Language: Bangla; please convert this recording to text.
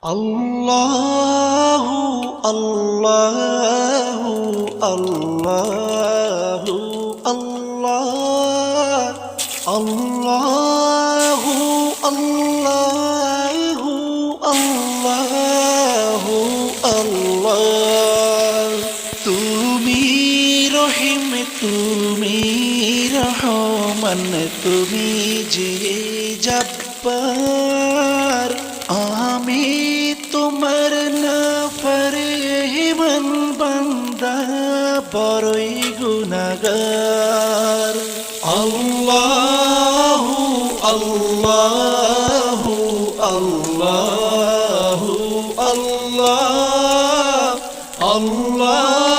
আল্লাহু আল্লাহু আল্লাহু আল্লাহ আল্লাহু আল্লাহু আল্লাহু আল্লাহ তুমি রহিম তুমি রহমান তুমি যে জব্বার আমি তোমার নাফরমান বান্দা বড়ই গুনাহগার আল্লাহু আল্লাহু আল্লাহু আল্লাহ আল্লাহ